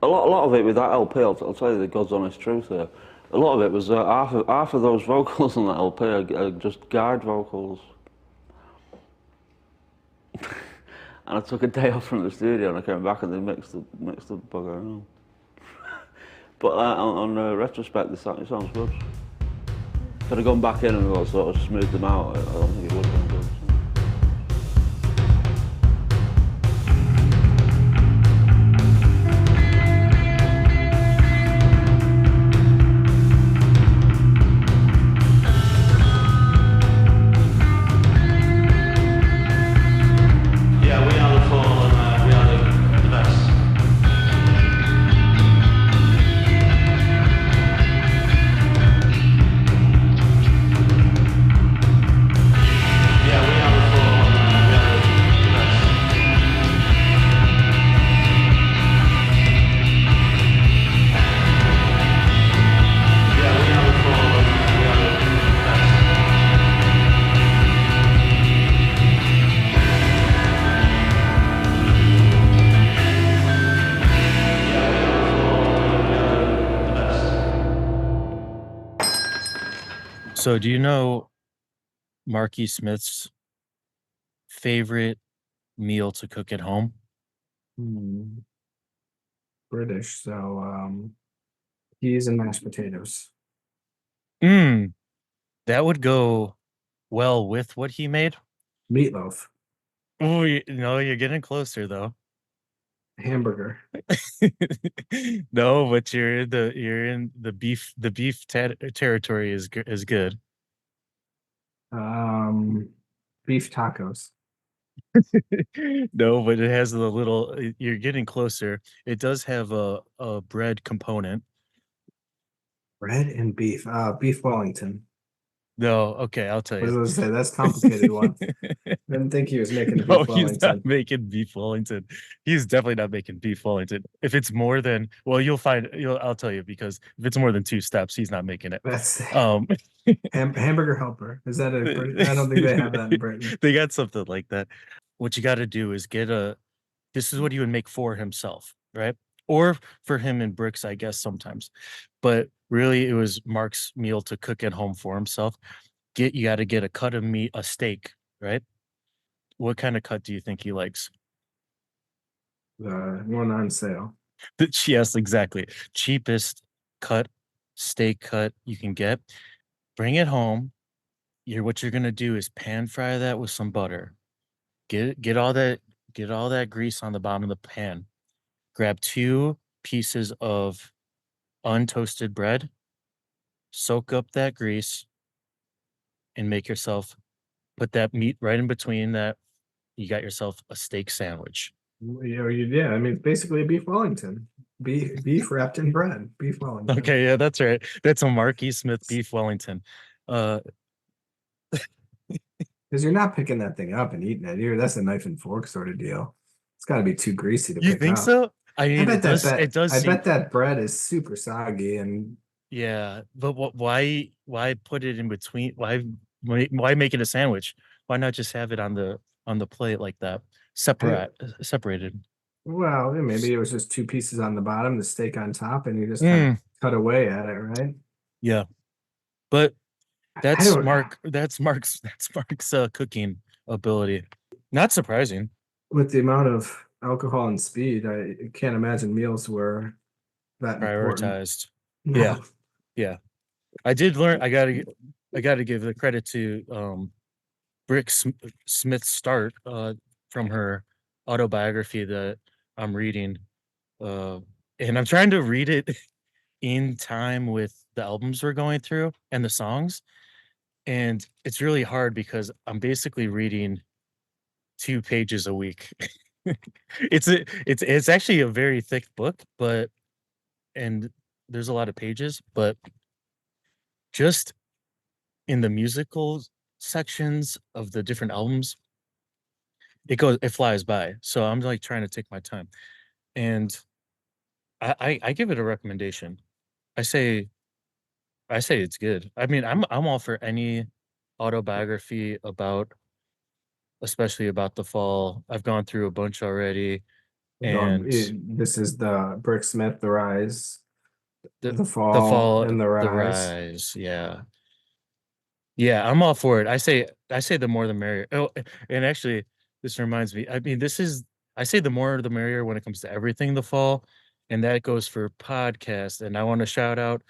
a lot of it with that LP, I'll tell you the God's honest truth here. A lot of it was half of those vocals on that LP are just guide vocals. And I took a day off from the studio and I came back and they mixed the bugger around. But on retrospect, it sounds good. Could have gone back in and sort of smoothed them out. I don't think it would have been good. Yeah, we are the fall and we are the best. Yeah, we are the fall and we are the best. Yeah, we are the fall and we are the best. Yeah, we are the fall and we are the best. So, do you know Marky Smith's favorite meal to cook at home? British, so peas and mashed potatoes. That would go well with what he made. Meatloaf, Oh, no, you're getting closer though. hamburger, No, but you're in the beef territory is good. beef tacos. No, but it has the little. You're getting closer. It does have a bread component. Bread and beef. Beef Wellington. No, okay, I'll tell What you. was I say? That's a complicated one. Didn't think he was making a No, beef he's Wellington. not making beef Wellington. He's definitely not making beef Wellington. If it's more than, well, I'll tell you, because if it's more than 2 steps, he's not making it. That's Um, hamburger helper. Is that I don't think they have that in Britain. They got something like that. What you got to do is this is what he would make for himself, right? Or for him and Bricks, I guess sometimes. But really, it was Mark's meal to cook at home for himself. You got to get a cut of meat, a steak, right? What kind of cut do you think he likes? The one on sale. Yes, exactly. Cheapest steak cut you can get. Bring it home. What you're gonna do is pan fry that with some butter. Get all that grease on the bottom of the pan. Grab 2 pieces of untoasted bread, soak up that grease, and put that meat right in between that. You got yourself a steak sandwich. Yeah, I mean, it's basically a beef Wellington. Beef wrapped in bread. Beef Wellington. Okay, yeah, that's right. That's a Marky Smith beef Wellington. Because you're not picking that thing up and eating it. That's a knife and fork sort of deal. It's got to be too greasy to You pick think up. so? I mean, it does. I bet that bread is super soggy and yeah, but why put it in between? Why make it a sandwich? Why not just have it on the plate like that, separated? well, maybe it was just 2 pieces on the bottom, the steak on top, and you just kind of cut away at it, right? Yeah, but that's don't- Mark's cooking ability. Not surprising. With the amount of alcohol and speed, I can't imagine meals were that important. Prioritized. No. Yeah. I did learn. I gotta give the credit to Brick Smith's start from her autobiography that I'm reading, and I'm trying to read it in time with the albums we're going through and the songs, and it's really hard because I'm basically reading 2 pages a week. It's actually a very thick book, and there's a lot of pages, but just in the musical sections of the different albums, it flies by. So I'm like trying to take my time, and I give it a recommendation. I say it's good. I mean, I'm all for any autobiography especially about the fall. I've gone through a bunch already. And This is the Bricksmith, the Rise, the the the Fall, fall, and the the Rise. rise. Yeah, I'm all for it. I say the more the merrier. Oh, and actually, this reminds me. I mean, I say the more the merrier when it comes to everything the fall, and that goes for podcast. And I want to shout out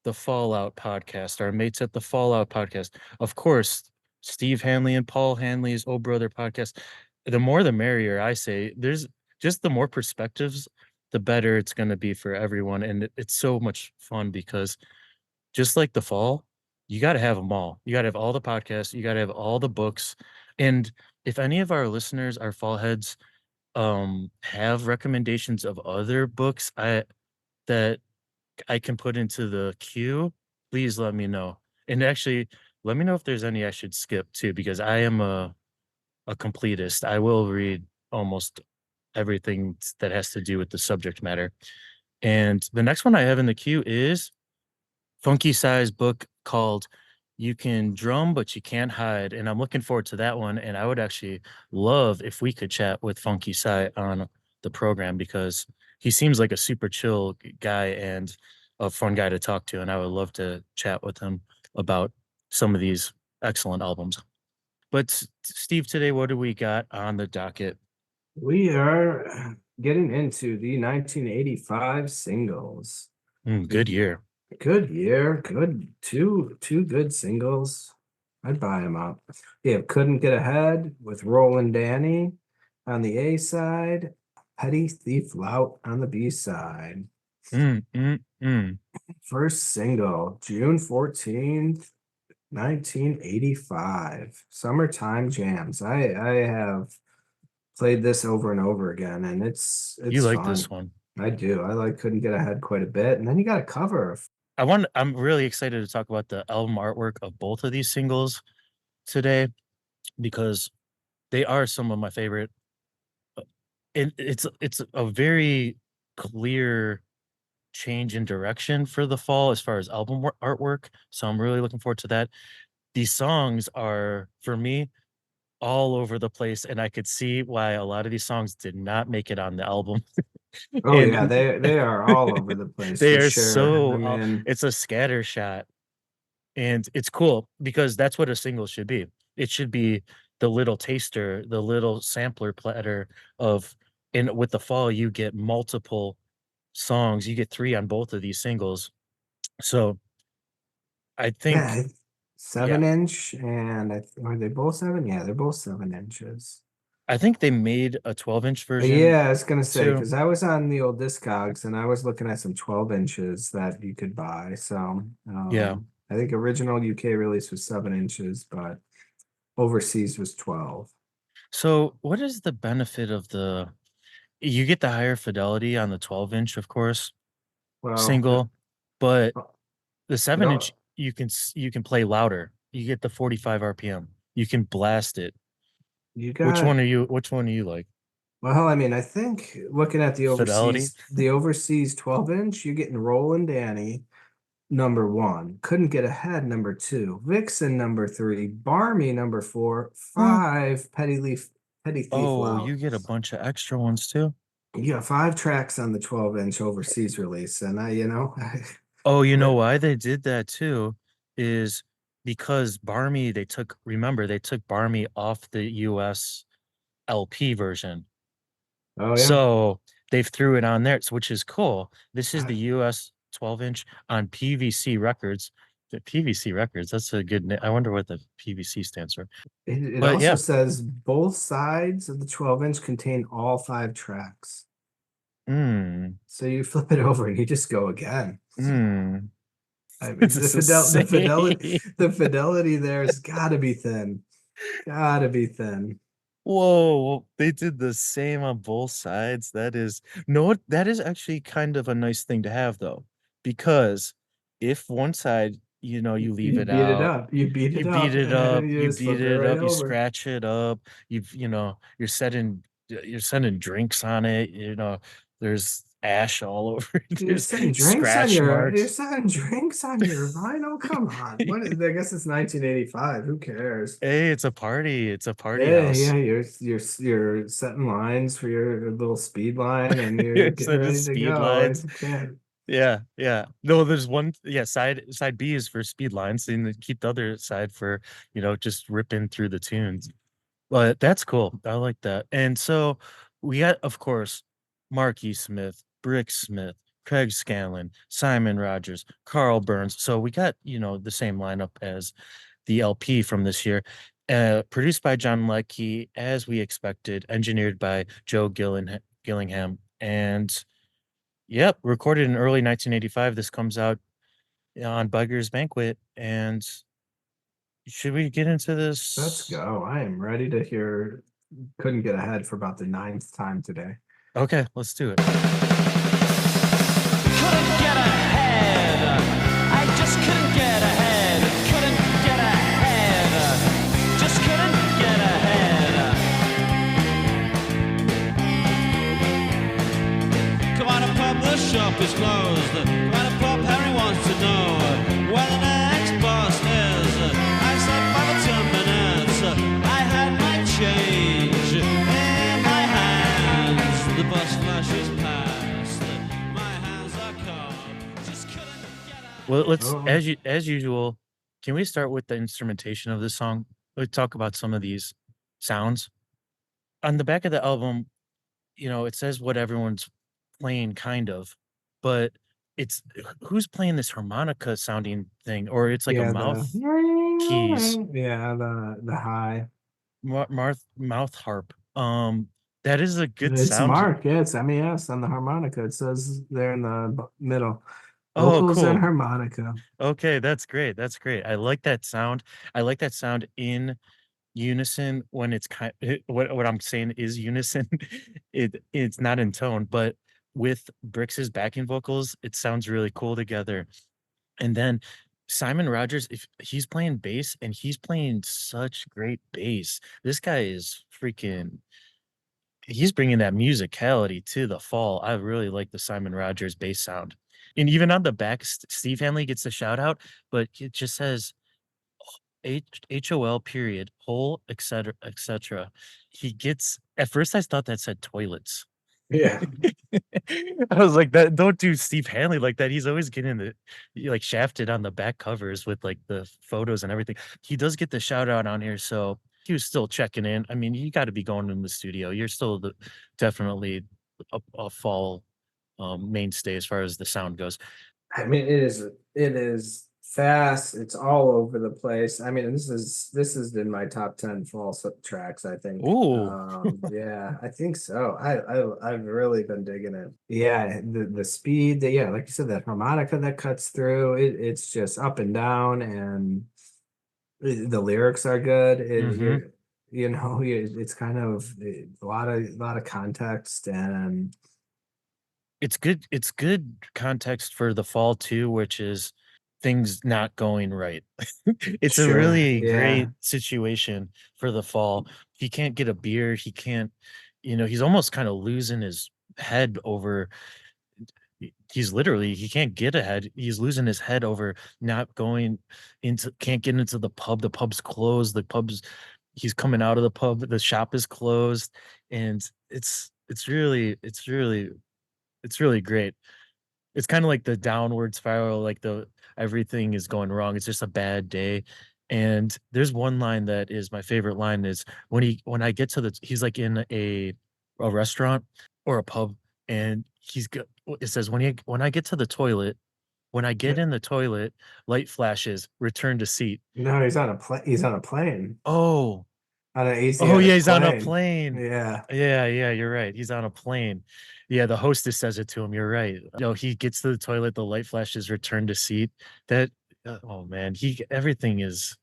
the Fallout podcast, our mates at the Fallout podcast. Of course, Steve Hanley and Paul Hanley's Oh Brother podcast. The more the merrier, I say. There's just the more perspectives, the better it's going to be for everyone, and it's so much fun because just like the fall, you got to have them all. You got to have all the podcasts. You got to have all the books. And if any of our listeners, our fall heads, have recommendations of other books that I can put into the queue, please let me know. And actually, let me know if there's any I should skip too, because I am a completist. I will read almost everything that has to do with the subject matter. And the next one I have in the queue is Funky Size book called You Can Drum But You Can't Hide. And I'm looking forward to that one. And I would actually love if we could chat with Funky Size on the program because he seems like a super chill guy and a fun guy to talk to. And I would love to chat with him about some of these excellent albums. But Steve, today, what do we got on the docket? We are getting into the 1985 singles. Good year. Good year. Good. Two good singles. I'd buy them up. Yeah, Couldn't Get Ahead with Rollin Dany on the A side, Petty Thief Lout on the B side. First single, June 14th, 1985. Summertime Jams. I have played this over and over again, and it's You like fun. this one. I do. I like Couldn't Get Ahead quite a bit. And then you got a cover. I'm really excited to talk about the album artwork of both of these singles today because they are some of my favorite. And it's a very clear change in direction for the fall as far as album artwork. So I'm really looking forward to that. These songs are for me all over the place, and I could see why a lot of these songs did not make it on the album. Oh yeah, And they are all over the place they for are sure. I so mean, it's a scatter shot. And it's cool because that's what a single should be. It should be the little taster, the little sampler platter of, and with the fall, you get multiple songs. You get 3 on both of these singles. So I think, yeah, yeah, 7 inch and are they both 7? Yeah, they're both 7 inches. I think they made a 12-inch version Yeah, I was gonna say too. because I was on the old Discogs and I was looking at some 12 inches that you could buy. So Yeah. I think original UK release was 7 inches, but overseas was 12. So what is the benefit of you get the higher fidelity on the 12-inch, of course, Well, single, but uh, the it 7-inch all, you can play louder. You get the 45 RPM. You can blast it. you got Which one do you like? well, I mean, I think looking at Fidelity? the overseas 12 inch, you're getting Rollin Danny #1, Couldn't Get Ahead #2, Vixen #3, Barmy #4, Huh? 5, Petty Thief Oh, Lout. you get a bunch of extra ones too. You got 5 tracks on the 12 inch overseas release, and Oh, you know I why they did that too is because Barmy, remember, they took Barmy off the US LP version. oh yeah, So they've threw it on there, which is cool. This is I- the US 12-inch on PVC records. The PVC records, that's a good name. I wonder what the PVC stands for. it But also yeah. says both sides of the 12 inch contain all 5 tracks. Mm, So you flip it over and you just go again. mm. I mean, It's the same. the fidelity there's got to be thin. Got to be thin. Whoa, they did the same on both sides. That is actually kind of a nice thing to have though, because if one side, you leave You it beat it out, up. You beat you it beat up. it up, You you just beat flip it it right up, you over. scratch it up, you're sending drinks on it, there's ash all over. You're There's setting drinks on scratch your marks. vinyl. Come on. What is, I guess it's 1985. Who cares? Hey, it's a party. It's a party Yeah, house. yeah, you're setting lines for your little speed line and you're getting Instead of ready to speed go. lines. You can't. Yeah, yeah. No, there's one. Yeah, side B is for speed lines, and then keep the other side for just ripping through the tunes. But that's cool. I like that. And so we got, of course, Marky Smith, Brick Smith, Craig Scanlon, Simon Rogers, Carl Burns. So we got the same lineup as the LP from this year. Produced by John Leckie, as we expected, engineered by Joe Gillingham, and yep, recorded in early 1985. This comes out on Bugger's Banquet. And should we get into this? Let's go. I am ready to hear Couldn't Get Ahead for about the 9th time today. Okay, let's do it. Couldn't get ahead. I just couldn't get ahead. Couldn't get ahead. Just couldn't get ahead. Come on, a pub, the shop is closed. Come on, a pub, Harry wants to know where the next boss is. I said 5 or 10 minutes. I had my change in my hands. The bus flashes past. My hands are cold. Just couldn't get out. Well, let's Oh. as usual, can we start with the instrumentation of this song? Let's talk about some of these sounds. On the back of the album, it says what everyone's playing kind of, but it's who's playing this harmonica sounding thing, or it's like a mouth keys. Yeah, the high. Mouth harp. That is a good It's sound. Mark. Yeah, it's MES on the harmonica. It says there in the middle. Oh, Vocals cool. and harmonica. Okay, that's great. That's great. I like that sound. I like that sound in unison when it's what I'm saying is unison. It's not in tone, but with Brix's backing vocals, it sounds really cool together. And then Simon Rogers, if he's playing bass and he's playing such great bass, this guy is he's bringing that musicality to the fall. I really like the Simon Rogers bass sound. And even on the back, Steve Hanley gets the shout out, but it just says HOL period, whole, etc., etc. He gets, at first I thought that said toilets. Yeah. I was like, that don't do Steve Hanley like that. He's always getting like shafted on the back covers with like the photos and everything. He does get the shout out on here, so he was still checking in. I mean, you got to be going in the studio. You're still definitely a fall mainstay as far as the sound goes. I mean, it is fast. It's all over the place. I mean, this is in my top 10 fall tracks, I think. Ooh. Yeah, I think so. I've really been digging it. Yeah, the speed, yeah, like you said, that harmonica that cuts through, it's just up and down, and the lyrics are good. It's kind of a lot of context, and It's good context for the fall too, which is things not going right. It's a Sure, really yeah. great situation for the fall. He can't get a beer. He can't, he's almost kind of losing his head over. He can't get ahead. He's losing his head over not going can't get into the pub. The pub's closed. He's coming out of the pub. The shop is closed. And it's really great. It's kind of like the downward spiral, like everything is going wrong. It's just a bad day. And there's one line that is my favorite line is when I get to he's like in a restaurant or a pub, and it says when I get to the toilet, when I get in the toilet, light flashes, return to seat. No, he's on a plane. Oh, On an yeah, Asiatic he's on a plane. plane. Yeah. Yeah, you're right. He's on a plane. Yeah, the hostess says it to him. You're right. He gets to the toilet, the light flashes, return to seat. Oh man, everything is,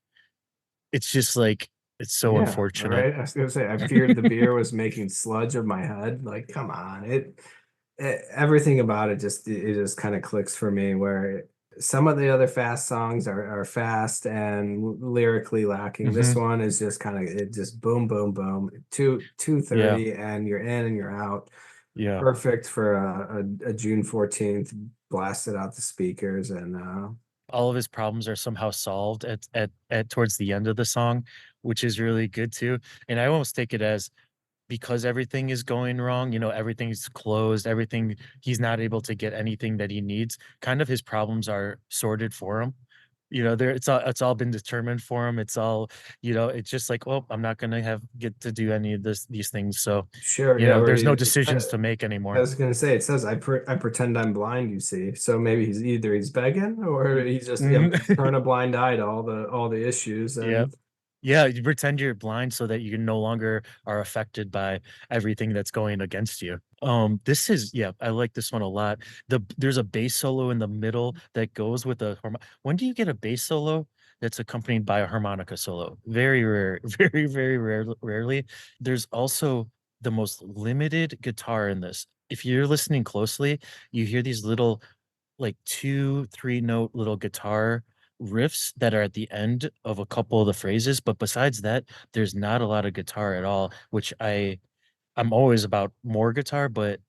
it's just like, it's so Yeah, unfortunate. right. I was gonna say, I feared the beer was making sludge of my head. Like, come on. Everything about it just kind of clicks for me, where some of the other fast songs are fast and lyrically lacking. This one is just kind of, it just boom, boom, boom, 2:30, and you're in and you're out. Yeah. Perfect for a June 14th, blasted out the speakers, and All of his problems are somehow solved at towards the end of the song, which is really good too. And I almost take it as because everything is going wrong, everything's closed, everything, he's not able to get anything that he needs. Kind of his problems are sorted for him. There it's all been determined for him. It's all, it's just like, well, I'm not gonna get to do any of these things. So, sure, yeah, where there's no decisions to make I anymore. was gonna say, it says I pretend I'm blind, you see. So maybe he's begging, or he's just turn a blind eye to all the issues. Yeah. And Yeah, you pretend you're blind so that you no longer are affected by everything that's going against you. This is, yeah, I like this one a lot. There's a bass solo in the middle that goes with when do you get a bass solo that's accompanied by a harmonica solo? Very rare, very, very rarely. There's also the most limited guitar in this. If you're listening closely, you hear these little like 2, 3 note little guitar riffs that are at the end of a couple of the phrases, but besides that, there's not a lot of guitar at all, which I'm always about more guitar, but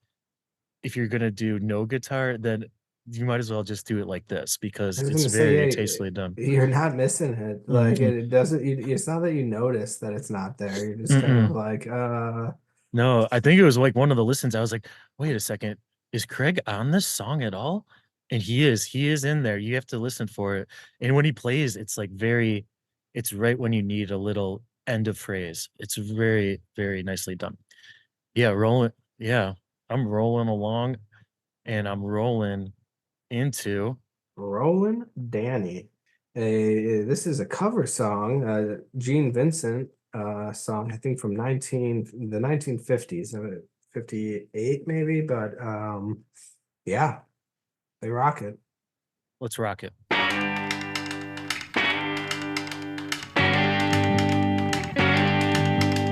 if you're gonna do no guitar, then you might as well just do it like this I because was it's gonna very say, tastefully done. you're not missing it. Like Mm-mm, it doesn't. It's not that you notice that it's not there. You're just kind of mm-mm. like, No, I think it was like one of the listens. I was like, wait a second, is Craig on this song at all? And he is in there. You have to listen for it. And when he plays, it's right when you need a little end of phrase. It's very, very nicely done. Yeah, rolling. Yeah, I'm rolling along and I'm rolling into, Rollin Dany. This is a cover song, Gene Vincent song, I think from the 1950s, 58 maybe, but yeah, they rock it. let's rock it.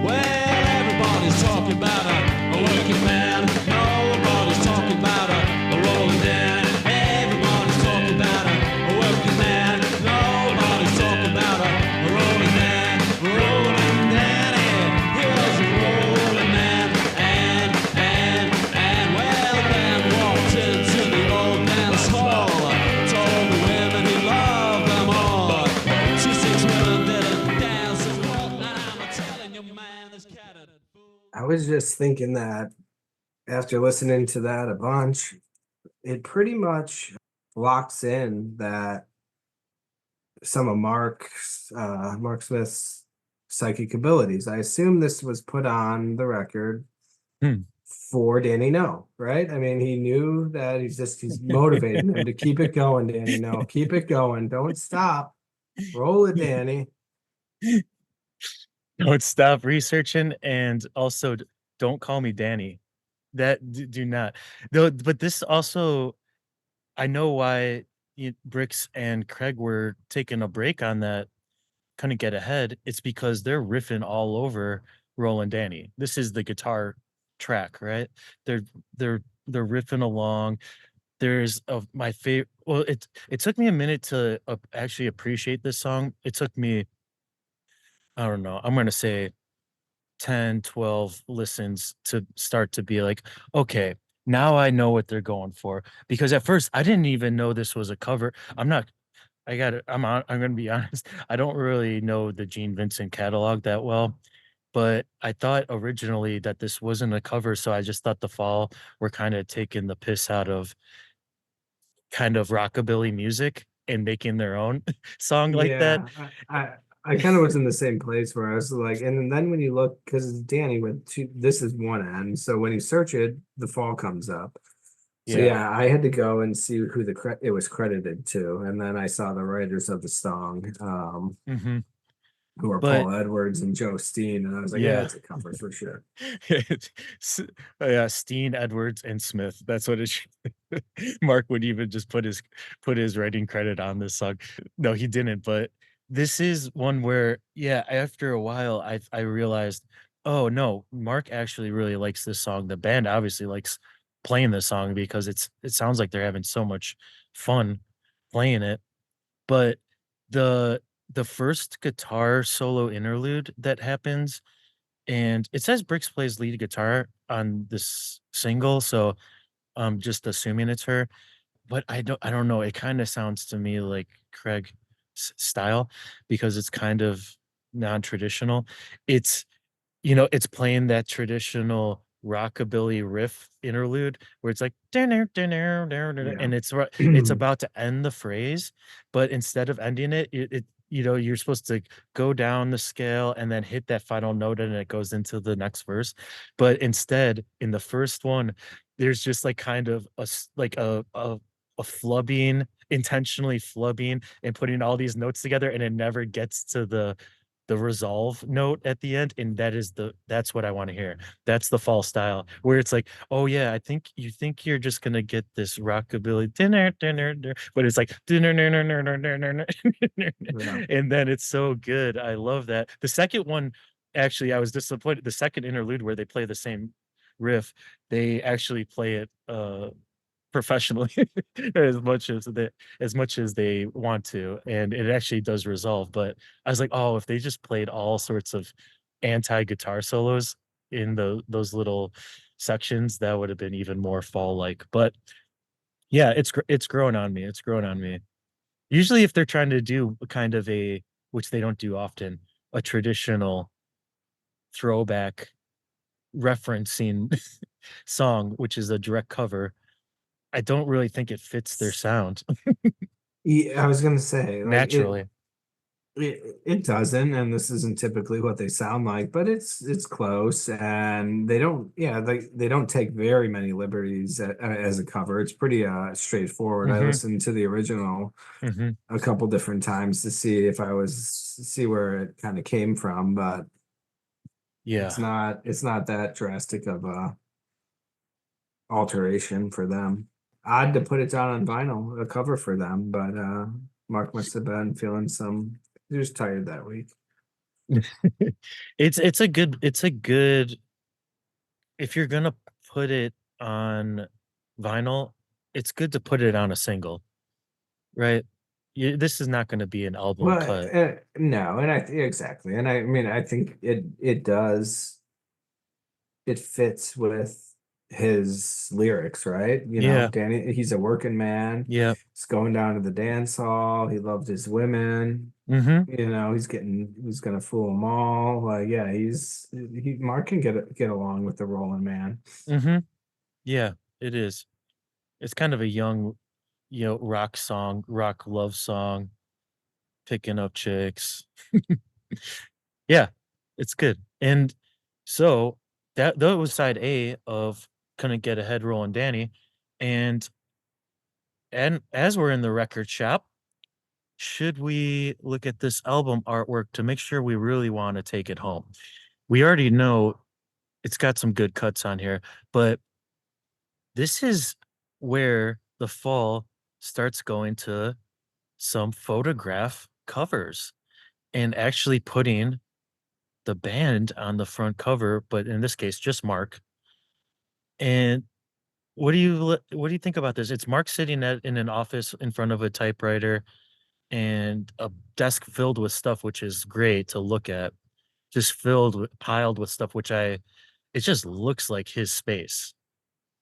Well, everybody's talking about a working man. Nobody's talking about a rolling Dany. Everybody's talking about a working man. Nobody's talking about a rolling Dany. Rolling Dany. He was a rolling man. And well, then walked into the old man's hall. Told the women he loved them all. 2, 6 women didn't dance and whatnot. I'm telling you, man, this cat had I was just thinking that after listening to that a bunch, it pretty much locks in that some of Mark Smith's psychic abilities. I assume this was put on the record Hmm. for Danny No, right? I mean, he knew that he's motivating him to keep it going, Danny No. Keep it going. Don't stop. Roll it, Danny. Don't stop researching and also don't call me Danny. Do not. Though, but this also, I know why Bricks and Craig were taking a break on that, couldn't get ahead. It's because they're riffing all over Rollin Dany. This is the guitar track, right? They're they're riffing along. There's my favorite. Well, it took me a minute to actually appreciate this song. It took me, I don't know, I'm gonna say 10, 12 listens to start to be like, okay, now I know what they're going for. Because at first I didn't even know this was a cover. I'm not, I'm gonna be honest. I don't really know the Gene Vincent catalog that well, but I thought originally that this wasn't a cover. So I just thought the Fall were kind of taking the piss out of kind of rockabilly music and making their own song like that. Yeah, I kind of was in the same place where I was like, and then when you look, because it's Danny with two, this is one end, so when you search it, the Fall comes up. So Yeah. yeah, I had to go and see who it was credited to, and then I saw the writers of the song, Hmm. who are But Paul Edwards and Joe Steen, and I was like, yeah, yeah. it's a cover for sure. S- yeah, Steen, Edwards, and Smith. That's what it should. Mark would even just put his writing credit on this song. No, he didn't. But this is one where, yeah, after a while, I realized, oh no, Mark actually really likes this song. The band obviously likes playing this song because it sounds like they're having so much fun playing it. But the the first guitar solo interlude that happens And it says Briggs plays lead guitar on this single, so I'm just assuming it's her. But I don't know. It kind of sounds to me like Craig style because it's kind of non-traditional. It's it's playing that traditional rockabilly riff interlude where it's like "Dunno, dunno, dunno, dunno," Yeah. and it's about to end the phrase, but instead of ending it, you're supposed to go down the scale and then hit that final note and it goes into the next verse. But instead, in the first one, there's just like kind of like a flubbing, intentionally flubbing and putting all these notes together, and it never gets to the resolve note at the end, and that's what I want to hear. That's the fall style where it's like, oh yeah, I think you think you're just gonna get this rockabilly dinner, dinner, dinner, but it's like dinner, dinner, dinner, dinner, Yeah. and then it's so good. I love that. The second one, actually, I was disappointed. The second interlude where they play the same riff, they actually play it professionally as much as they want to, and it actually does resolve. But I was like, oh, if they just played all sorts of anti-guitar solos in those little sections, that would have been even more fall like. But yeah, it's growing on me. It's growing on me. Usually if they're trying to do kind of a, which they don't do often, a traditional throwback referencing song, which is a direct cover, I don't really think it fits their sound Yeah, I was gonna say, like naturally. it doesn't, and this isn't typically what they sound like, but it's close, and they don't, yeah, they don't take very many liberties as a cover. It's pretty straightforward. I Hmm. listened to the original Hmm. a couple different times to see if I was see where it kind of came from, but Yeah. it's not that drastic of a alteration for them. Odd to put it down on vinyl, a cover for them, but Mark must have been feeling he was tired that week. It's a good if you're gonna put it on vinyl, it's good to put it on a single, right? This is not gonna be an album Well, cut. no, and exactly, and I mean, I think it does, it fits with his lyrics, right? You know, Yeah. Danny, he's a working man. Yeah. He's going down to the dance hall. He loved his women. Hmm. You know, he's gonna fool them all. Like, yeah, Mark can get along with the Rolling Man. Hmm. Yeah, it is. It's kind of a young, rock song, rock love song, picking up chicks. Yeah, it's good. And so that was side A of Couldn't Get Ahead Rollin' Danny. And as we're in the record shop, should we look at this album artwork to make sure we really want to take it home? We already know it's got some good cuts on here, but this is where the fall starts going to some photograph covers and actually putting the band on the front cover, but in this case, just Mark. And what do you think about this? It's Mark sitting in an office in front of a typewriter and a desk filled with stuff, which is great to look at, just piled with stuff, it just looks like his space.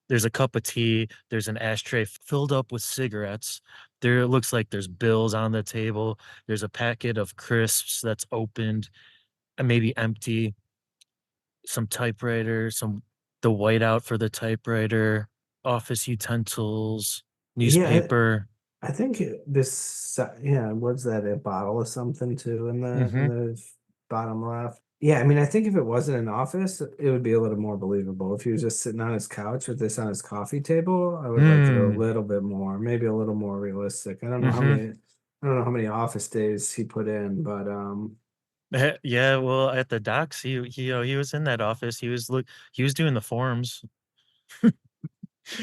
There's a cup of tea, there's an ashtray filled up with cigarettes. There it looks like there's bills on the table. There's a packet of crisps that's opened and maybe empty, some typewriter, the whiteout for the typewriter, office utensils, Yeah, newspaper. I think yeah, was that a bottle of something too in Hmm. the bottom left? Yeah, I mean, I think if it wasn't an office, it would be a little more believable. If he was just sitting on his couch with this on his coffee table, I would like it a Mm. little bit more, maybe a little more realistic. Hmm. I don't know how many office days he put in, but Yeah, well, at the docks, he was in that office. He was doing the forms.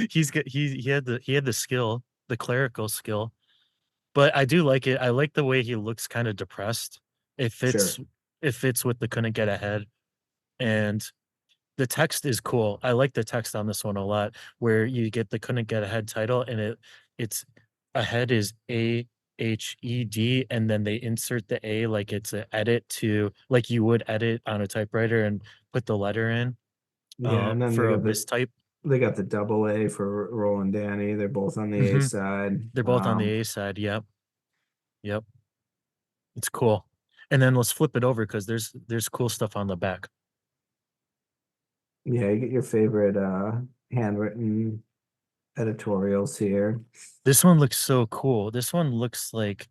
He had the skill, the clerical skill. But I do like it. I like the way he looks kind of depressed. It fits sure. it fits with the couldn't get ahead. And the text is cool. I like the text on this one a lot, where you get the couldn't get ahead title and it's ahead is H-E-D, and then they insert the A like it's an edit to, like you would edit on a typewriter and put the letter in Yeah, and then for a mistype. they got the double A for Rollin Dany. They're both on the A side. They're both on the A side. Yep. It's cool. And then let's flip it over because there's cool stuff on the back. Yeah, you get your favorite handwritten editorials here. This one looks so cool. This one looks like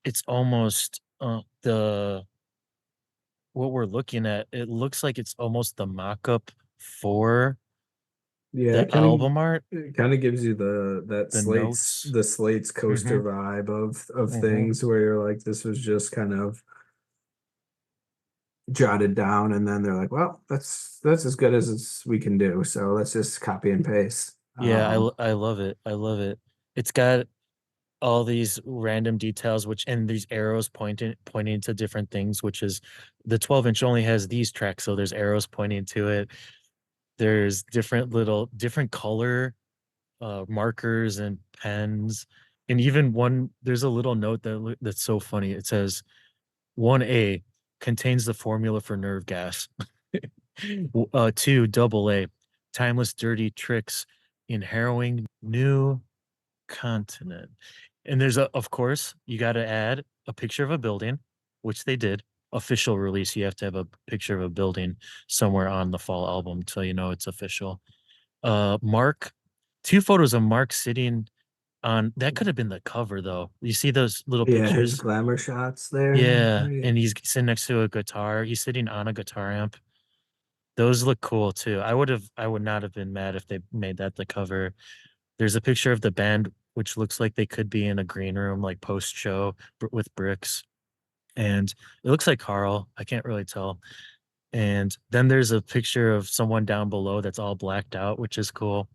it's almost what we're looking at. It looks like it's almost the mock-up for the album art. It kind of gives you the slates coaster vibe of things where you're like, this was just kind of jotted down, and then they're like, well, that's as good as we can do, so let's just copy and paste. Yeah, I love it. I love it. It's got all these random details, and these arrows pointing to different things, which is the 12-inch only has these tracks, so there's arrows pointing to it. There's different color markers and pens, and even there's a little note that's so funny. It says 1A contains the formula for nerve gas. 2 double A, timeless dirty tricks in harrowing new continent. And there's of course, you got to add a picture of a building, which they did. Official release, you have to have a picture of a building somewhere on the fall album so you know it's official. Mark, 2 photos of Mark sitting on, that could have been the cover though. You see those little pictures? His glamour shots there. Yeah, and he's sitting next to a guitar. He's sitting on a guitar amp. Those look cool too. I would not have been mad if they made that the cover. There's a picture of the band, which looks like they could be in a green room, like post-show with bricks. And it looks like Carl. I can't really tell. And then there's a picture of someone down below that's all blacked out, which is cool.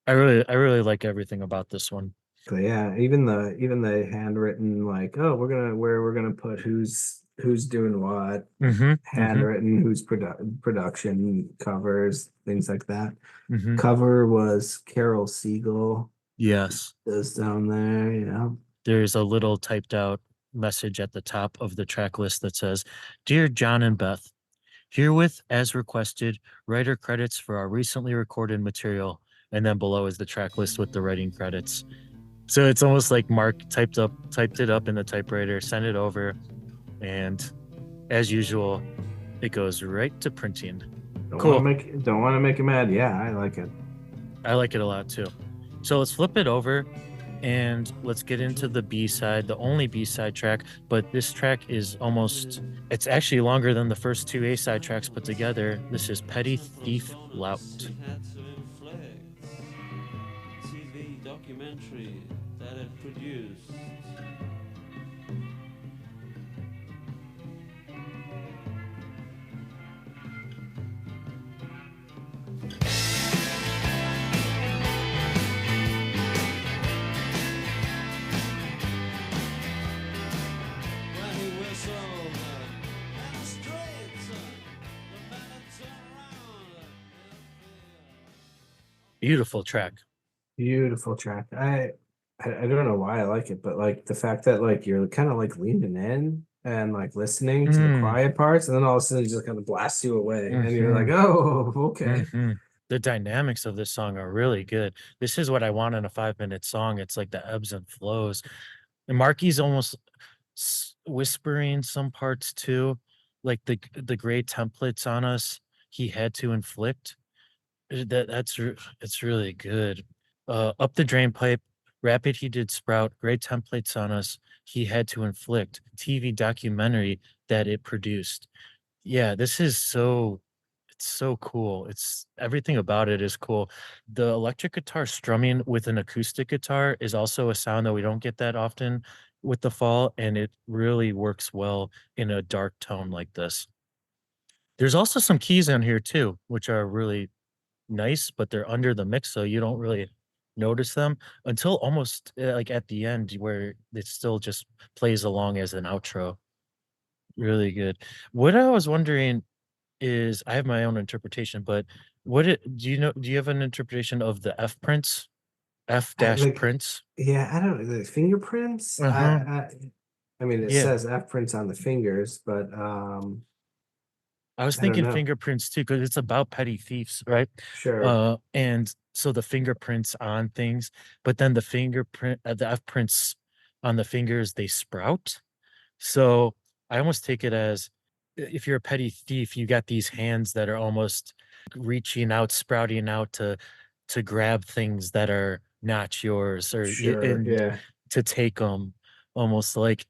I really like everything about this one. Yeah, even the handwritten, like, oh, we're gonna put who's doing what, handwritten, who's production covers, things like that. Cover was Carol Siegel. Yes, is down there. Yeah, there's a little typed out message at the top of the track list that says, "Dear John and Beth, herewith, as requested, writer credits for our recently recorded material." And then below is the track list with the writing credits. So it's almost like Mark typed it up in the typewriter, sent it over, and as usual, it goes right to printing. Don't want to make him mad. Yeah, I like it. I like it a lot too. So let's flip it over and let's get into the B-side, the only B-side track. But this track is it's actually longer than the first 2 A-side tracks put together. This is Petty Thief Lout. Documentary that it produced. When he whistled and the streets, the men turned around. Beautiful track. Beautiful track. I don't know why I like it, but like the fact that like you're kind of like leaning in and like listening to the quiet parts, and then all of a sudden it just kind of blasts you away, and you're like, oh, okay. The dynamics of this song are really good. This is what I want in a 5-minute song. It's like the ebbs and flows, and Marky's almost whispering some parts too, like the gray templates on us he had to inflict. It's really good. Up the drain pipe, rapid heated sprout, great templates on us he had to inflict, TV documentary that it produced. Yeah, this is it's so cool. It's everything about it is cool. The electric guitar strumming with an acoustic guitar is also a sound that we don't get that often with the fall, and it really works well in a dark tone like this. There's also some keys on here too, which are really nice, but they're under the mix, so you don't really notice them until almost like at the end where it still just plays along as an outro. Really good. What I was wondering is, I have my own interpretation, but do you have an interpretation of the F prints F I, dash like, prints. yeah, I don't know, the fingerprints. Uh-huh. I mean, it Yeah. says F prints on the fingers, but I was I don't thinking know. fingerprints too, because it's about petty thieves, right? Sure. And so the fingerprints on things, but then the F prints on the fingers, they sprout. So I almost take it as if you're a petty thief, you got these hands that are almost reaching out, sprouting out to grab things that are not yours, Sure. and Yeah. to take them, almost like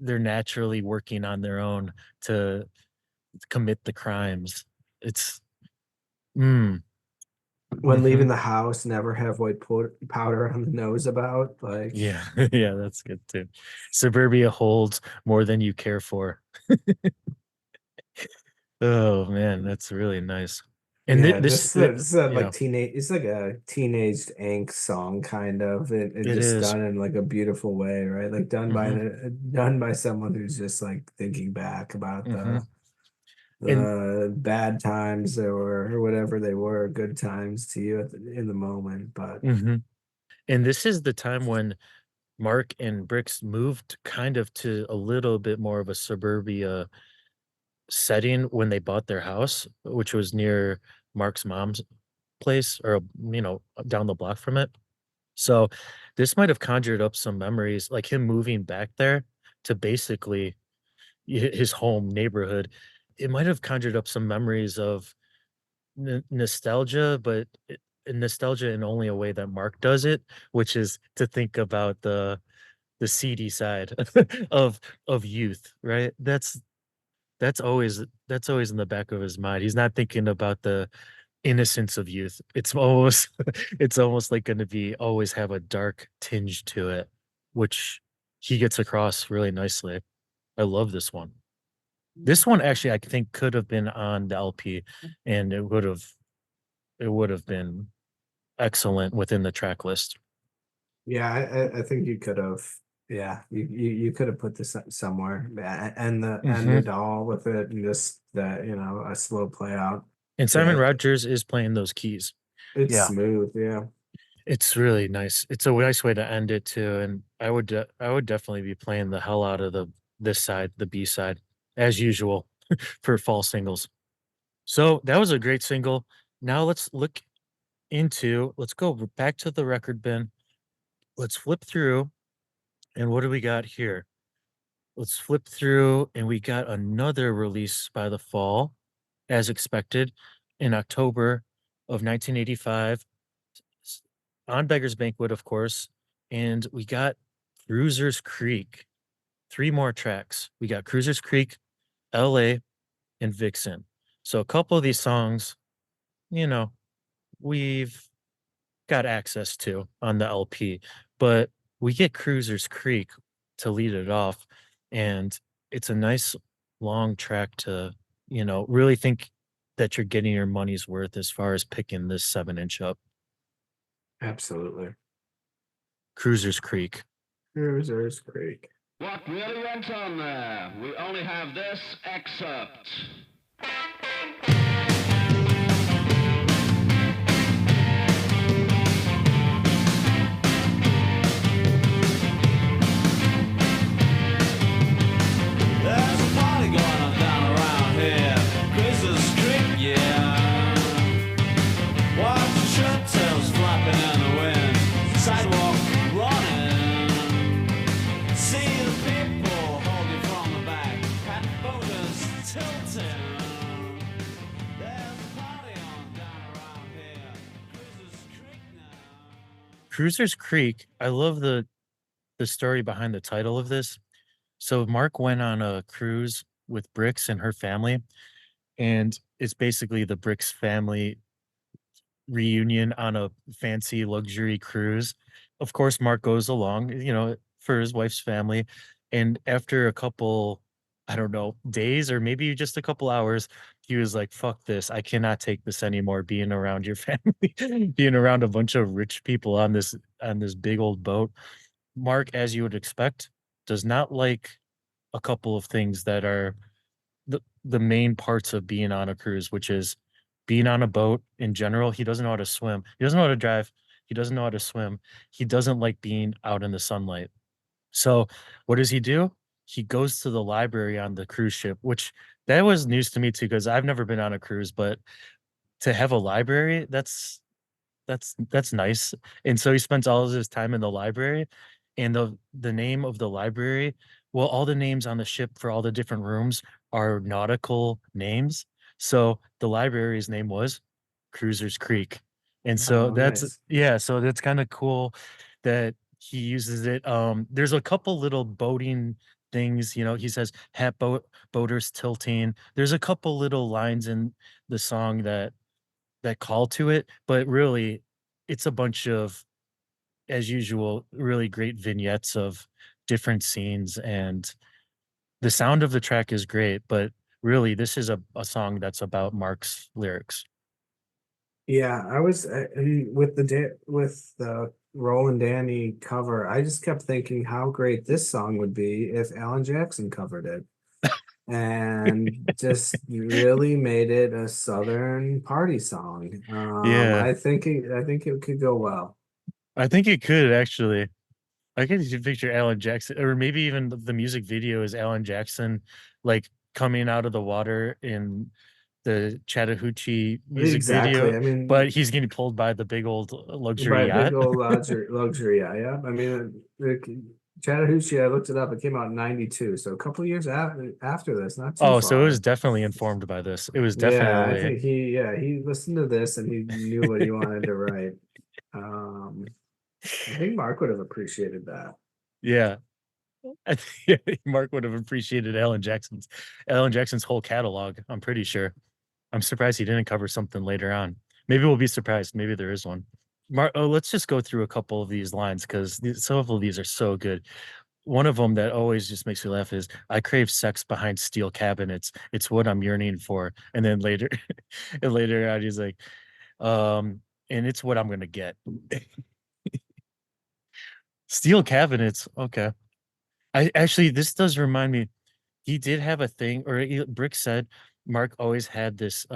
they're naturally working on their own to commit the crimes. It's mm, When leaving mhm. the house, never have white powder on the nose about. Like, Yeah, yeah, that's good too. Suburbia holds more than you care for. Oh man, that's really nice. And yeah, this, this like yeah, teenage. It's like a teenage angst song, kind of. It it just is. done in like a beautiful way, right? Like Hmm. done by someone who's just like thinking back about Hmm. And the bad times or whatever they were, good times to you in the moment. But hmm and this is the time when Mark and Bricks moved kind of to a little bit more of a suburbia setting when they bought their house, which was near Mark's mom's place, or down the block from it. So this might have conjured up some memories, like him moving back there to basically his home neighborhood. It might have conjured up some memories of nostalgia, but nostalgia in only a way that Mark does it, which is to think about the seedy side of youth, right? That's always in the back of his mind. He's not thinking about the innocence of youth. It's almost it's almost like going to be always have a dark tinge to it, which he gets across really nicely. I love this one. This one actually I think could have been on the LP, and it would have been excellent within the track list. yeah, I think you could have. Yeah, you could have put this somewhere and end Hmm. it all with it and just that a slow play out. And Simon Yeah, Rogers is playing those keys. it's Yeah, smooth. Yeah, it's really nice. It's a nice way to end it too. And I would definitely be playing the hell out of this side, the B side, as usual for fall singles. So that was a great single. Now let's go back to the record bin. Let's flip through, and what do we got here? Let's flip through, and we got another release by the fall, as expected, in October of 1985, s- on Beggar's Banquet, of course. And we got Cruisers Creek. Three more tracks. We got Cruisers Creek, LA, and Vixen. So a couple of these songs, you know, we've got access to on the LP, but we get Cruisers Creek to lead it off. And it's a nice long track to, really think that you're getting your money's worth as far as picking this 7-inch up. absolutely. Cruisers Creek. Cruisers Creek. What really went on there? We only have this excerpt. There's a party going on down around here. Cruisers Creek, yeah. Watch the shirt tails flapping in the wind. Sidewalk running. See the people holding from the back. Hat voters tilting. There's a party on down around here. Cruisers Creek now. Cruisers Creek. I love the story behind the title of this. So Mark went on a cruise with Bricks and her family, and it's basically the Bricks family reunion on a fancy luxury cruise. Of course, Mark goes along, for his wife's family. And after a couple, I don't know, days or maybe just a couple hours, he was like, fuck this. I cannot take this anymore being around your family, being around a bunch of rich people on this big old boat. Mark, as you would expect, does not like a couple of things that are the main parts of being on a cruise, which is being on a boat in general. He doesn't know how to swim. He doesn't know how to drive. He doesn't know how to swim. He doesn't like being out in the sunlight. So what does he do? He goes to the library on the cruise ship, which that was news to me too, because I've never been on a cruise, but to have a library, that's nice. And so he spends all of his time in the library, and the name of the library, well, all the names on the ship for all the different rooms are nautical names. So the library's name was Cruisers Creek. And so Oh, that's nice. yeah, so that's kind of cool that he uses it. There's a couple little boating things, he says boaters tilting. There's a couple little lines in the song that call to it, but really it's a bunch of, as usual, really great vignettes of different scenes, and the sound of the track is great, but really this is a song that's about Mark's lyrics. Yeah, I was with the Rollin Dany cover. I just kept thinking how great this song would be if Alan Jackson covered it, and just really made it a Southern party song. Yeah, I think it could go well. I think it could actually. I could just picture Alan Jackson, or maybe even the music video is Alan Jackson, like coming out of the water in the Chattahoochee music Exactly. video, I but mean, he's getting pulled by the big old by luxury a big yacht. old luxury, yeah, yeah. I mean, Chattahoochee, I looked it up. It came out in '92, so a couple years after this, not too Oh, so it was far. definitely informed by this. It was Yeah, I definitely, think he listened to this and he knew what he wanted to write. Um, I think Mark would have appreciated that. yeah. I think Mark would have appreciated Alan Jackson's whole catalog. I'm pretty sure. I'm surprised he didn't cover something later on. Maybe we'll be surprised. Maybe there is one. Let's just go through a couple of these lines because some of these are so good. One of them that always just makes me laugh is "I crave sex behind steel cabinets. It's what I'm yearning for." And then later, and later on, he's like, "And it's what I'm gonna get." Steel cabinets. Okay. I actually, this does remind me. He did have a thing, or Brick said Mark always had this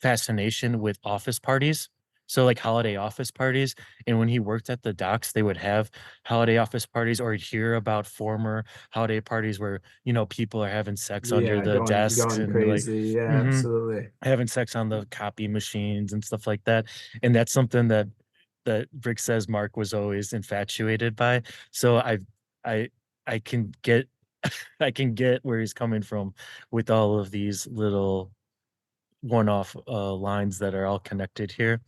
fascination with office parties. So like holiday office parties. And when he worked at the docks, they would have holiday office parties, or he'd hear about former holiday parties where, people are having sex under Yeah, the desks going and like crazy. Yeah, mhm, absolutely. having sex on the copy machines and stuff like that. And that's something that Brick says Mark was always infatuated by. So I I can get I can get where he's coming from with all of these little one-off lines that are all connected here.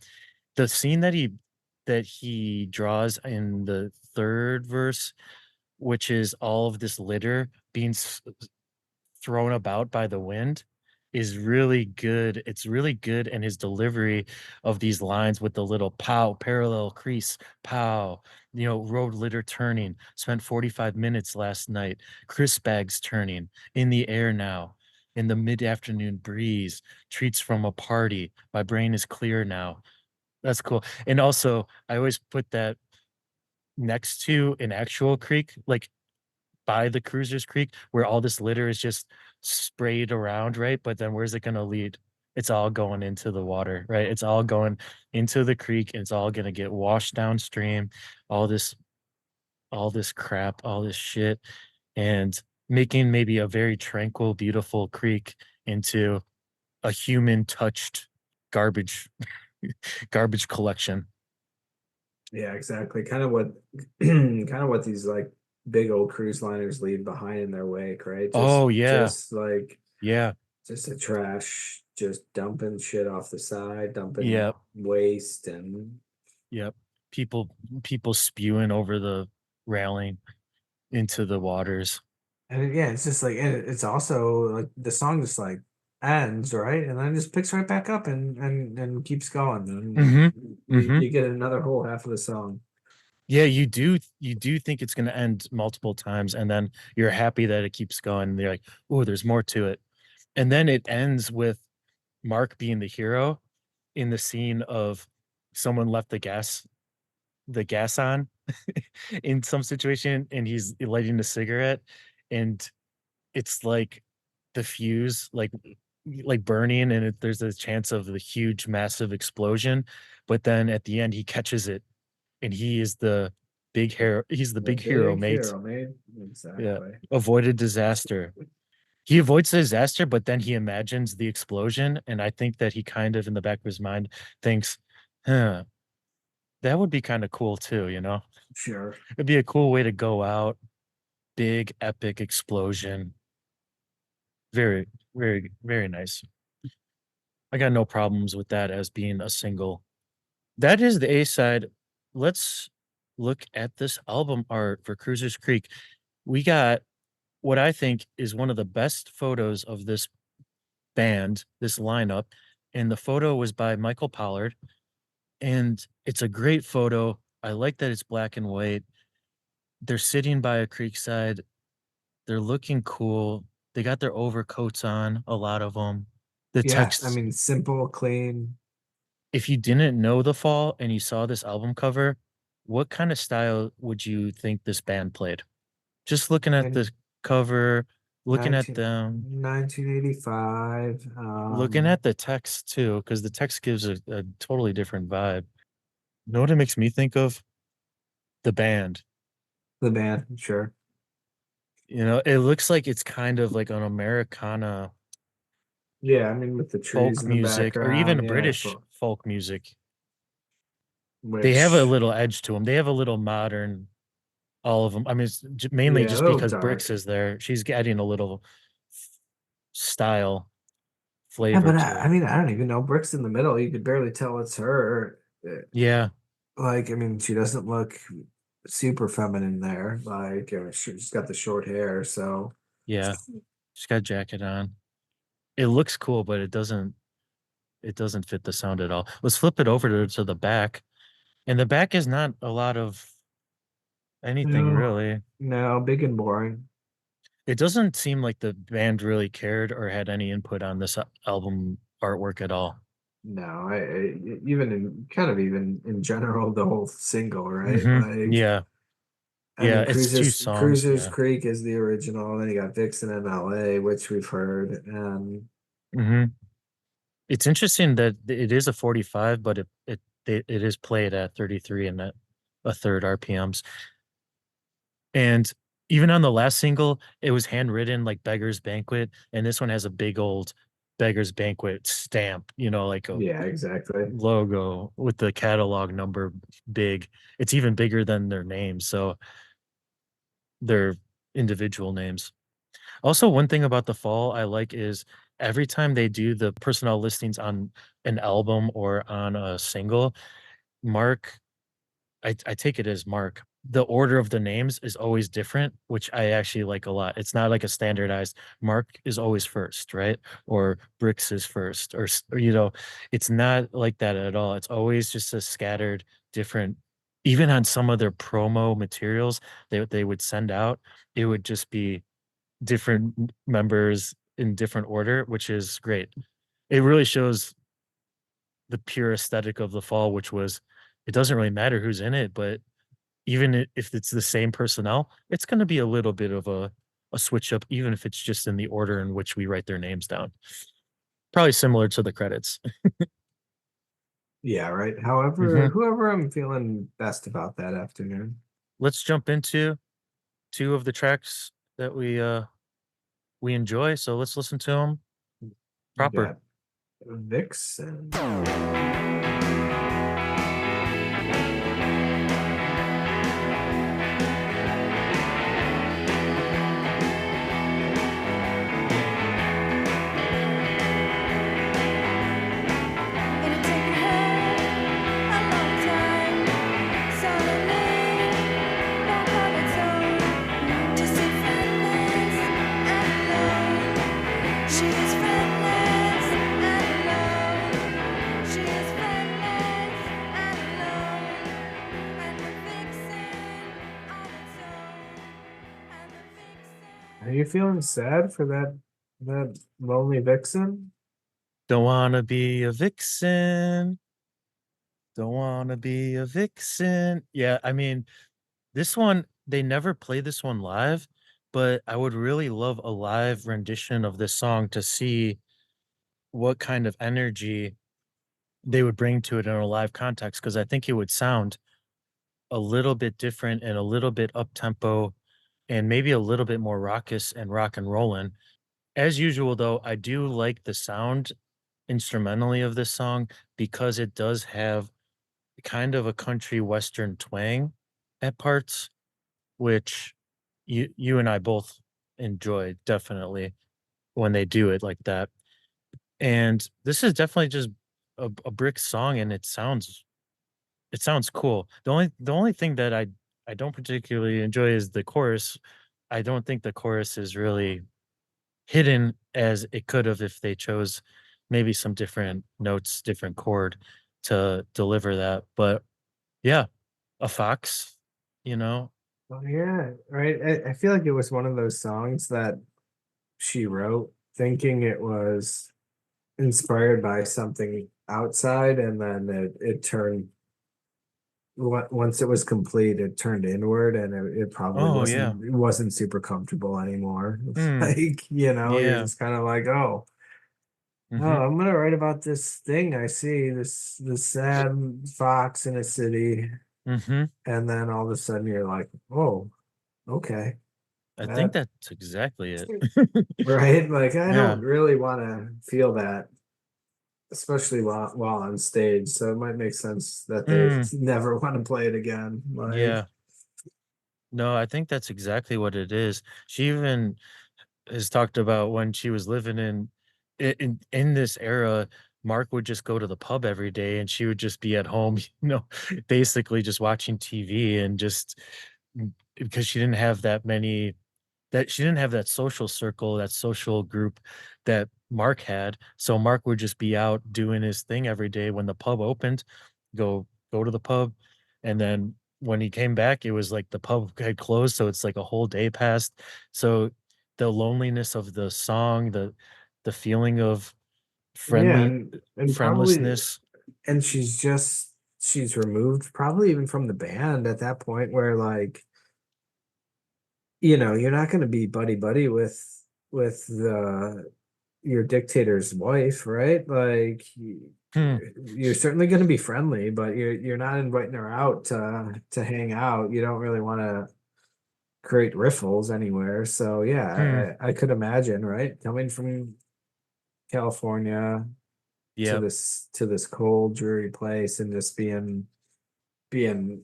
The scene that he draws in the third verse, which is all of this litter being thrown about by the wind, is really good. It's really good, and his delivery of these lines with the little pow, parallel crease, pow, road litter turning, spent 45 minutes last night, crisp bags turning, in the air now, in the mid-afternoon breeze, treats from a party, my brain is clear now. That's cool. And also, I always put that next to an actual creek, like by the Cruisers Creek, where all this litter is just sprayed around, right? But then where's it going to lead? It's all going into the water, right? It's all going into the creek, and it's all going to get washed downstream. All this crap, all this shit, and making maybe a very tranquil, beautiful creek into a human touched garbage garbage collection. Yeah, exactly. Kind of what kind of what these like big old cruise liners leave behind in their wake, right? Oh yeah. Just like Yeah. just a trash, just dumping shit off the side, dumping Yep. waste and Yep. People spewing over the railing into the waters. yeah, it's just like and it's also like the song just like ends, right? And then just picks right back up and keeps going. And Mhm. Mhm. you get another whole half of the song. Yeah, you do think it's going to end multiple times, and then you're happy that it keeps going, and you're like, "Oh, there's more to it." And then it ends with Mark being the hero in the scene of someone left the gas on in some situation, and he's lighting a cigarette, and it's like the fuse like like burning, and there's a chance of the huge, massive explosion. But then at the end, he catches it, and he is the big hero. He's the big hero, mate. Hero, mate. Yeah, Exactly. avoided disaster. He avoids the disaster, but then he imagines the explosion, and I think that he kind of in the back of his mind thinks, huh, that would be kind of cool too, you know? Sure. It'd be a cool way to go out. Big epic explosion. Very, very, very nice. I got no problems with that as being a single. That is the A side. Let's look at this album art for Cruisers Creek. We got what I think is one of the best photos of this band, this lineup, and the photo was by Michael Pollard. And it's a great photo. I like that it's black and white. They're sitting by a creekside. They're looking cool. They got their overcoats on, a lot of them. The Yeah, I text, mean, simple, clean. if you didn't know The Fall and you saw this album cover, what kind of style would you think this band played? Just looking at And the cover, looking at 19, them, 1985. looking at the text too, because the text gives a totally different vibe. You know what it makes me think of? The band. The band, sure. You know, it looks like it's kind of like an Americana Yeah, I mean, with the trees folk in the music or background, even yeah, British folk music. They have a which, little edge to them. They have a little modern, all of them. I mean, it's mainly yeah, a just little because dark. Brix is there. She's adding a little style Yeah, flavor but to I it. mean, I don't even know. Brick's in the middle. You could barely tell it's her. Yeah, Like, I mean, she doesn't look super feminine there. Like, she's got the short hair, so yeah. She's got a jacket on. It looks cool, but it doesn't fit the sound at all. Let's flip it over to the back. And the back is not a lot of anything no, really. no, big and boring. It doesn't seem like the band really cared or had any input on this album artwork at all. No, even in kind of even in general, the whole single, right? Like, Yeah. I Yeah, mean, it's two songs. Cruisers Yeah. Creek is the original. Then you got Vixen in LA, which we've heard, and hmm It's interesting that it is a 45, but it is played at 33 and a third RPMs. And even on the last single, it was handwritten like Beggar's Banquet, and this one has a big old Beggar's Banquet stamp, you know, like a yeah, exactly. logo with the catalog number big. It's even bigger than their names, so their individual names. Also, one thing about The Fall I like is every time they do the personnel listings on an album or on a single, Mark, I take it as Mark. The order of the names is always different, which I actually like a lot. It's not like a standardized Mark is always first, right? Or Bricks is first, or you know, it's not like that at all. It's always just a scattered different. Even on some of their promo materials they would send out, it would just be different members in different order, which is great. It really shows the pure aesthetic of The Fall, which was it doesn't really matter who's in it, but even if it's the same personnel, it's going to be a little bit of a switch up, even if it's just in the order in which we write their names down. Probably similar to the credits. Yeah, right. However, hmm whoever I'm feeling best about that afternoon. Let's jump into two of the tracks that we enjoy. So let's listen to them You proper. got Vixen. It'll take her a long time, suddenly back on its own, to see friendless and alone. She is friendless and alone. She is friendless and alone, and the vixen on its own, and the vixen. Are you feeling sad for that lonely Vixen? Don't wanna be a vixen. Don't wanna be a vixen. Yeah, I mean, this one, they never play this one live, but I would really love a live rendition of this song to see what kind of energy they would bring to it in a live context, because I think it would sound a little bit different and a little bit up tempo and maybe a little bit more raucous and rock and rollin'. As usual, though, I do like the sound instrumentally of this song because it does have kind of a country western twang at parts, which you and I both enjoy definitely when they do it like that. And this is definitely just a brick song, and it sounds cool. The only thing that I don't particularly enjoy is the chorus. I don't think the chorus is really hidden as it could have if they chose maybe some different notes, different chord to deliver that. But yeah, a fox, you know. Oh yeah, right. I feel like it was one of those songs that she wrote thinking it was inspired by something outside, and then it turned once it was complete, it turned inward, and it probably Oh yeah. wasn't super comfortable anymore. Hmm. Like, you're Yeah. just kind of like, oh, Hmm. I'm gonna write about this thing I see, this sad fox in a city, Hmm. and then all of a sudden you're like, oh, okay. I think That that's exactly it. right? Like, I don't Yeah. really want to feel that, especially while on stage. So it might make sense that they Mm, never want to play it again. Like, yeah. No, I think that's exactly what it is. She even has talked about when she was living in this era, Mark would just go to the pub every day and she would just be at home, basically just watching TV and just because she didn't have that she didn't have that social circle, that social group that Mark had. So Mark would just be out doing his thing every day when the pub opened, go to the pub, and then when he came back, it was like the pub had closed, so it's like a whole day passed. So the loneliness of the song, the feeling of yeah, friendly and probably, friendlessness. and she's removed probably even from the band at that point, where like, you're not going to be buddy buddy with the your dictator's wife, right? Like, Hmm, you're certainly going to be friendly, but you're not inviting her out to hang out. You don't really want to create riffles anywhere. So hmm, yeah, I could imagine, right? Coming from California yeah, to this cold, dreary place, and just being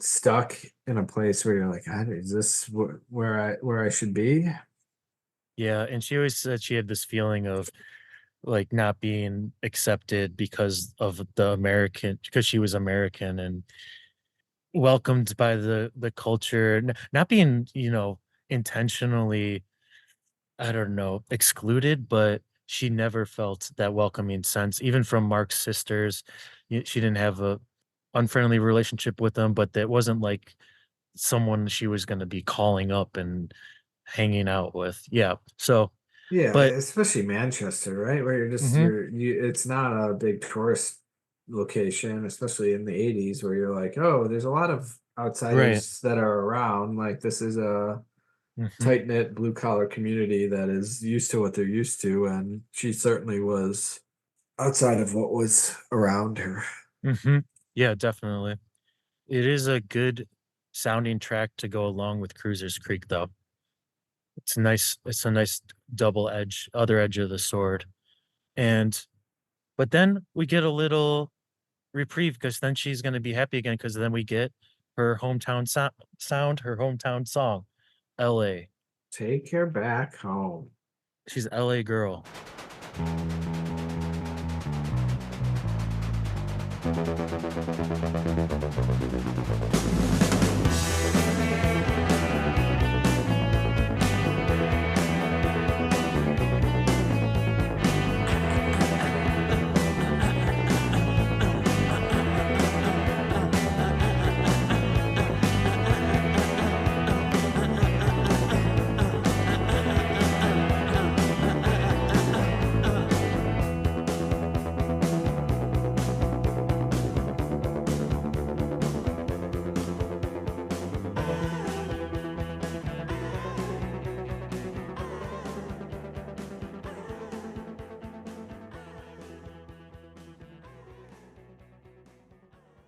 stuck in a place where you're like, God, is this where I should be? yeah, and she always said she had this feeling of like not being accepted because of the American because she was American and welcomed by the culture, not being, intentionally, I don't know, excluded, but she never felt that welcoming sense, even from Mark's sisters. She didn't have a unfriendly relationship with them, but that wasn't like someone she was going to be calling up and hanging out with. Yeah. So, Yeah, but especially Manchester, right? Where mhm, it's not a big tourist location, especially in the 80s, where you're like, oh, there's a lot of right. outsiders that are around. Like, this is a Hmm. tight-knit blue collar community that is used to what they're used to, and she certainly was outside of what was around her. Hmm. Yeah, definitely. It is a good sounding track to go along with Cruiser's Creek, though. It's a nice double edge, other edge of the sword. And but then we get a little reprieve because then she's gonna be happy again because then we get her hometown sound, her hometown song, LA. Take her back home. She's LA girl.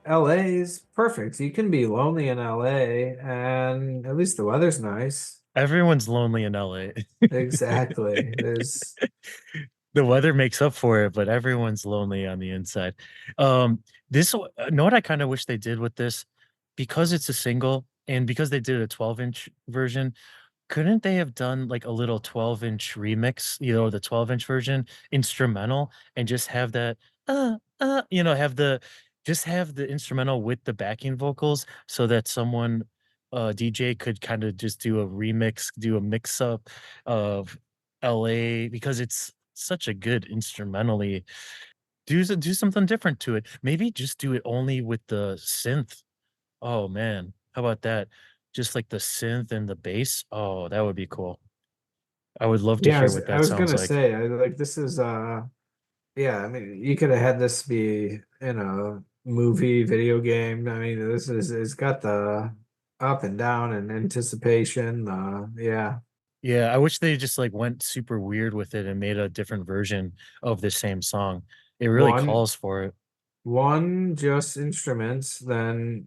LA's perfect. You can be lonely in LA, and at least the weather's nice. Everyone's lonely in LA. Exactly. There's The weather makes up for it, but everyone's lonely on the inside. This know what I kind of wish they did with this, because it's a single and because they did a 12-inch version. Couldn't they have done like a little 12-inch remix, the 12-inch version instrumental, and just have that have the instrumental with the backing vocals, so that someone DJ could kind of just do a remix, do a mix up of LA, because it's such a good instrumentally. Do something different to it. Maybe just do it only with the synth. Oh man, how about that? Just like the synth and the bass. Oh, that would be cool. I would love to yeah, hear what I that was sounds gonna like. say, like this is yeah, I mean you could have had this be in a movie, video game. I mean, this is it's got the up and down and anticipation. Yeah. Yeah, I wish they just like went super weird with it and made a different version of the same song. It really One calls for it. one just instruments, then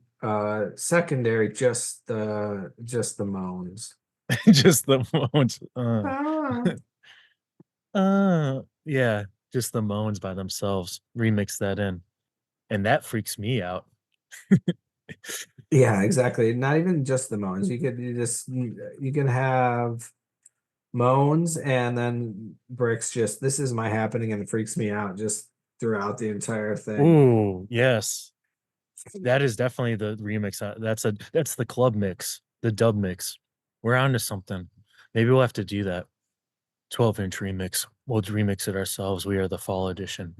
secondary just the moans. Just the moans. Ah. Yeah, just the moans by themselves. Remix that in. And that freaks me out. Yeah, exactly. Not even just the moans. You can have moans and then Bricks just this is my happening and it freaks me out just throughout the entire thing. Ooh, yes. That is definitely the remix. That's the club mix, the dub mix. We're on to something. Maybe we'll have to do that. 12-inch remix. We'll remix it ourselves. We are the fall edition.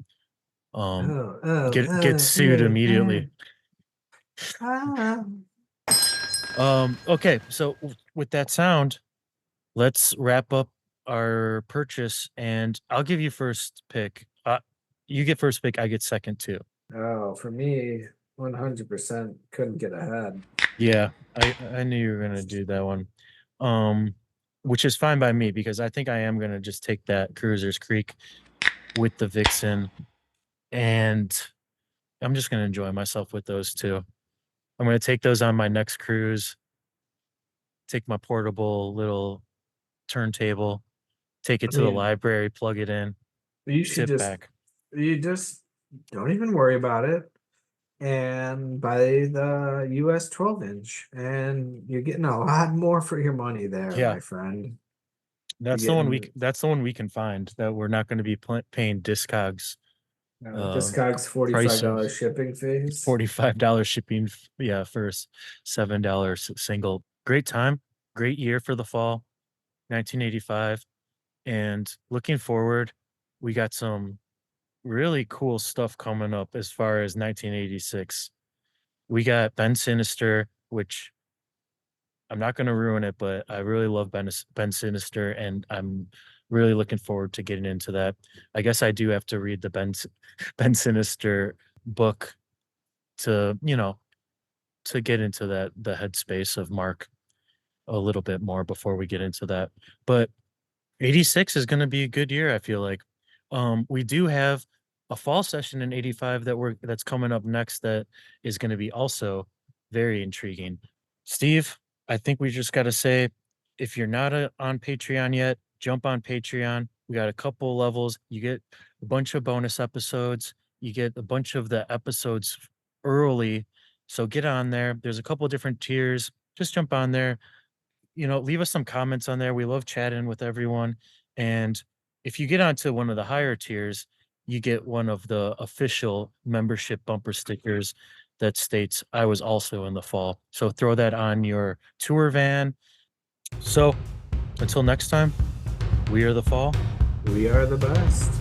Oh, oh, Get sued hey, hey. immediately. Ah. Okay, so with that sound, let's wrap up our purchase, and I'll give you first pick. You get first pick, I get second too. Oh, for me, 100% couldn't get ahead. Yeah, I knew you were gonna do that one. Um, which is fine by me, because I think I am gonna just take that Cruisers Creek with the Vixen, and I'm just gonna enjoy myself with those two. I'm gonna take those on my next cruise, take my portable little turntable, take it I to the mean, library, plug it in, you should sit just back. you just don't even worry about it and buy the US 12-inch and you're getting a lot more for your money there, Yeah, my friend. You're that's the one getting that's the one we can find that we're not going to be paying Discogs Discogs price of $45 shipping fees. $45 shipping. Yeah, for $7 single. Great time, great year for the fall, 1985, and looking forward, we got some really cool stuff coming up as far as 1986. We got Ben Sinister, which I'm not going to ruin it, but I really love Ben Sinister, and I'm really looking forward to getting into that. I guess I do have to read the Ben Sinister book to to get into the headspace of Mark a little bit more before we get into that. But 86 is going to be a good year, I feel like. We do have a fall session in 85 that's coming up next, that is going to be also very intriguing. Steve, I think we just got to say, if you're not on Patreon yet, jump on Patreon. We got a couple levels. You get a bunch of bonus episodes. You get a bunch of the episodes early. So get on there. There's a couple different tiers. Just jump on there, leave us some comments on there. We love chatting with everyone. And if you get onto one of the higher tiers, you get one of the official membership bumper stickers that states I was also in the fall. So throw that on your tour van. So until next time, we are the fall. We are the best.